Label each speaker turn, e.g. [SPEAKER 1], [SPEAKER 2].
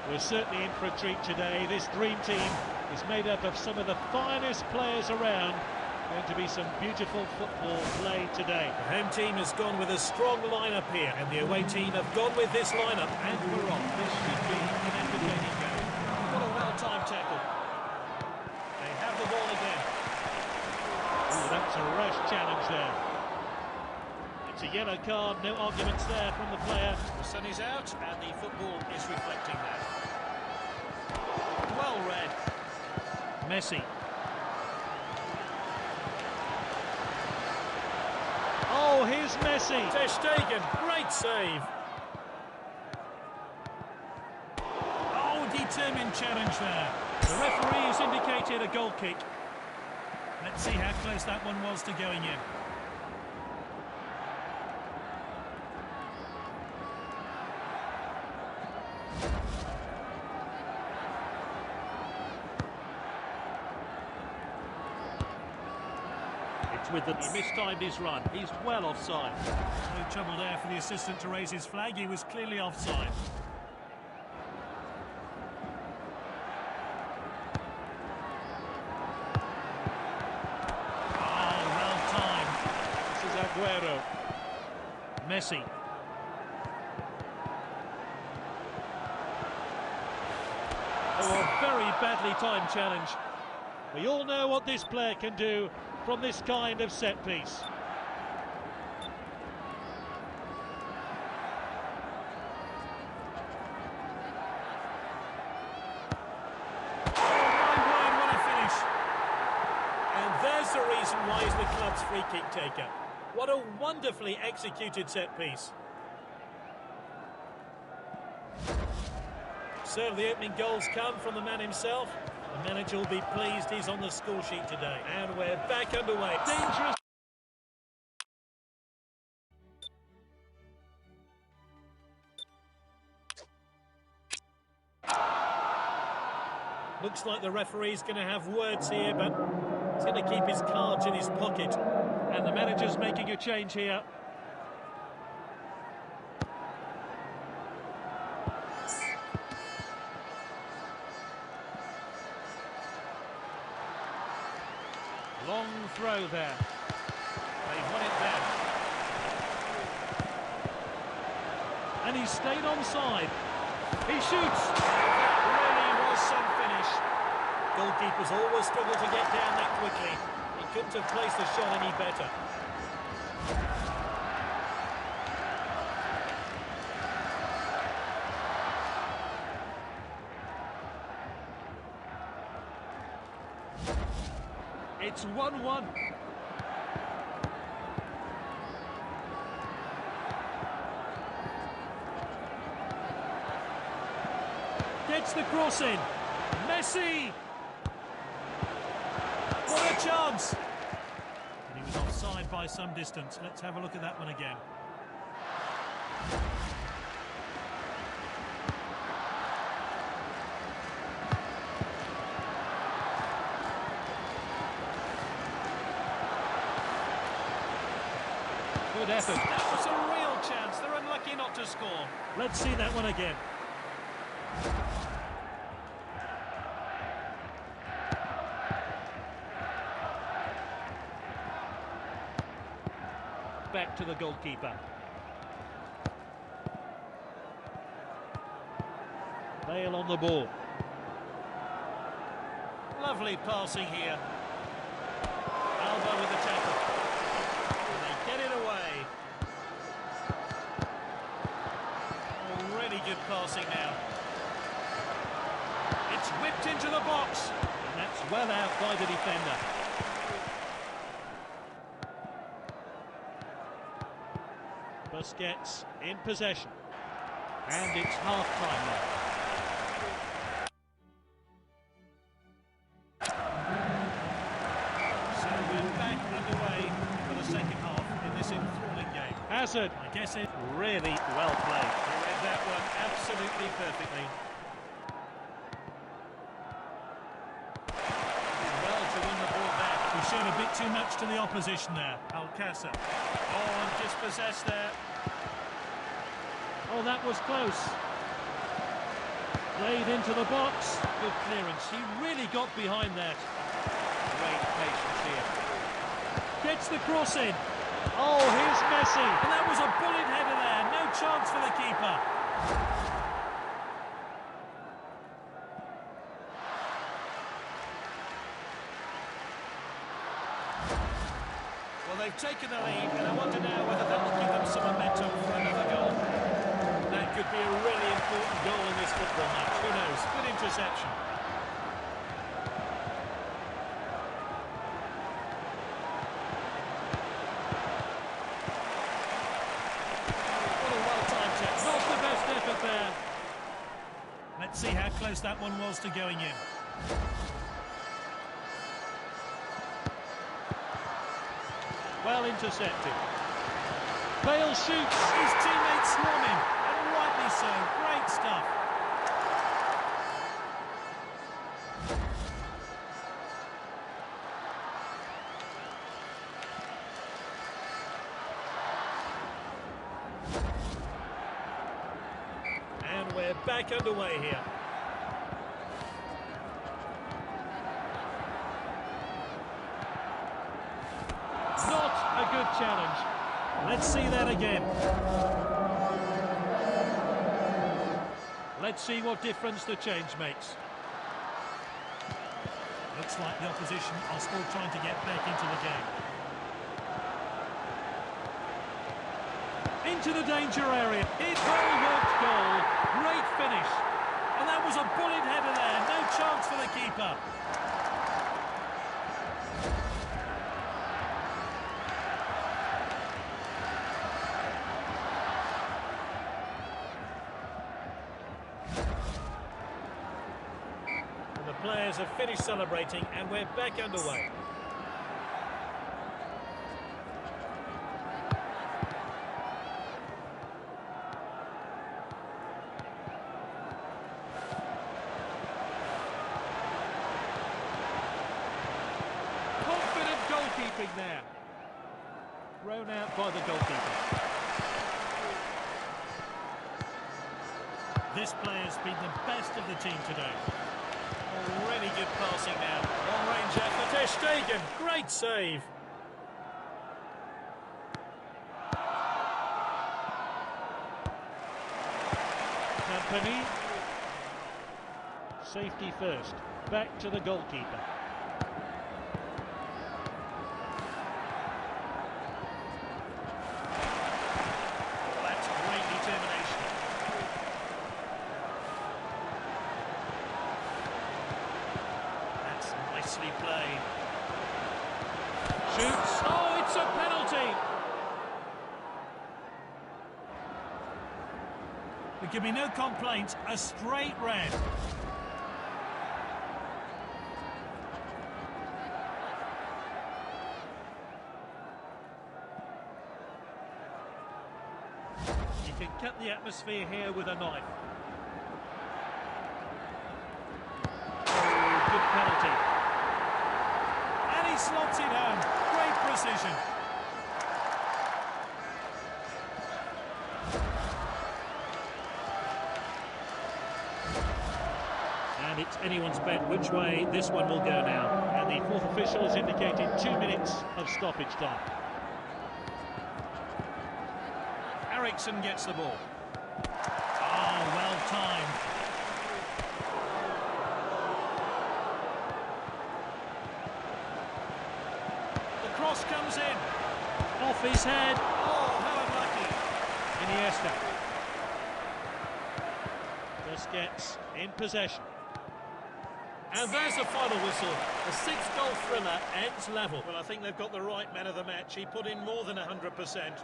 [SPEAKER 1] We're certainly in for a treat today. This dream team is made up of some of the finest players around. Going to be some beautiful football played today.
[SPEAKER 2] The home team has gone with a strong lineup here, and the away team have gone with this lineup.
[SPEAKER 1] And we're on. This should be an entertaining game.
[SPEAKER 2] What a well-timed tackle. They have the ball again.
[SPEAKER 1] Ooh, that's a rash challenge there. It's a yellow card, no arguments there from the player.
[SPEAKER 2] The sun is out, and the football is reflecting that. Well read. Messi.
[SPEAKER 1] Oh, here's Messi.
[SPEAKER 2] Ter Stegen, great save. Oh, determined challenge there. The referee has indicated a goal kick. Let's see how close that one was to going in.
[SPEAKER 1] With the he mistimed his run. He's well offside.
[SPEAKER 2] No trouble there for the assistant to raise his flag. He was clearly offside. Oh, well timed.
[SPEAKER 1] This is Aguero.
[SPEAKER 2] Messi.
[SPEAKER 1] Oh, a very badly timed challenge. We all know what this player can do from this kind of set piece.
[SPEAKER 2] Oh my word, what a finish. And there's the reason why he's the club's free kick taker. What a wonderfully executed set piece. So the opening goals come from the man himself. The manager will be pleased he's on the score sheet today. And we're back underway.
[SPEAKER 1] Dangerous.
[SPEAKER 2] Looks like the referee's going to have words here, but he's going to keep his cards in his pocket.
[SPEAKER 1] And the manager's making a change here. Long throw there.
[SPEAKER 2] They've won it back.
[SPEAKER 1] And he stayed onside. He shoots.
[SPEAKER 2] That really was some finish. Goalkeepers always struggle to get down that quickly. He couldn't have placed the shot any better.
[SPEAKER 1] It's 1-1.
[SPEAKER 2] Gets the cross in. Messi! What a chance! And he was offside by some distance. Let's have a look at that one again.
[SPEAKER 1] Good effort.
[SPEAKER 2] That was a real chance. They're unlucky not to score. Let's see that one again.
[SPEAKER 1] Back to the goalkeeper. Bale on the ball.
[SPEAKER 2] Lovely passing here. Alba with the tackle. And they get it away. Oh, really good passing now. It's whipped into the box.
[SPEAKER 1] And that's well out by the defender. Busquets in possession. And it's half-time now.
[SPEAKER 2] So we're back underway for the second half in this enthralling game.
[SPEAKER 1] Hazard.
[SPEAKER 2] I guess it
[SPEAKER 1] Really well played.
[SPEAKER 2] He read that one absolutely perfectly. Did well to win the ball back. He showed a bit too much to the opposition there. Alcácer. Oh, and dispossessed there.
[SPEAKER 1] Oh, that was close. Played into the box.
[SPEAKER 2] Good clearance. He really got behind that.
[SPEAKER 3] Great patience here.
[SPEAKER 2] Gets the cross in.
[SPEAKER 1] Oh, here's Messi.
[SPEAKER 2] And that was a bullet header there. No chance for the keeper. Well, they've taken the lead, and I wonder now whether that will give them some momentum for another goal. That could be a really important goal in this football match. Who knows? Good interception. What a well-timed test.
[SPEAKER 1] Not the best effort there.
[SPEAKER 2] Let's see how close that one was to going in.
[SPEAKER 1] Well intercepted. Bale shoots.
[SPEAKER 2] His teammates swarm him, and rightly so. Great stuff. And we're back underway here.
[SPEAKER 1] Not a good challenge.
[SPEAKER 2] Let's see that again.
[SPEAKER 1] Let's see what difference the change makes.
[SPEAKER 2] Looks like the opposition are still trying to get back into the game.
[SPEAKER 1] Into the danger area. It's well-worked goal. Great finish.
[SPEAKER 2] And that was a bullet header there. No chance for the keeper. The players have finished celebrating and we're back underway.
[SPEAKER 1] Confident goalkeeping there. Thrown out by the goalkeeper.
[SPEAKER 2] This player's been the best of the team today. Really good passing now. Long-range effort. Ter Stegen, great save.
[SPEAKER 1] Company. Safety first. Back to the goalkeeper.
[SPEAKER 2] That's great determination. That's nicely played.
[SPEAKER 1] Shoots. Oh, it's a penalty.
[SPEAKER 2] There can be no complaints. A straight red.
[SPEAKER 1] You can cut the atmosphere here with a knife. Oh, good penalty.
[SPEAKER 2] And he slots it home. Great precision.
[SPEAKER 1] And it's anyone's bet which way this one will go now. And the fourth official has indicated 2 minutes of stoppage time.
[SPEAKER 2] Eriksson gets the ball. Oh, well timed. The cross comes in.
[SPEAKER 1] Off his head.
[SPEAKER 2] Oh, how unlucky.
[SPEAKER 1] Iniesta. Busquets in possession.
[SPEAKER 2] And there's the final whistle. The sixth-goal thriller ends level. Well, I think they've got the right man of the match. He put in more than 100%.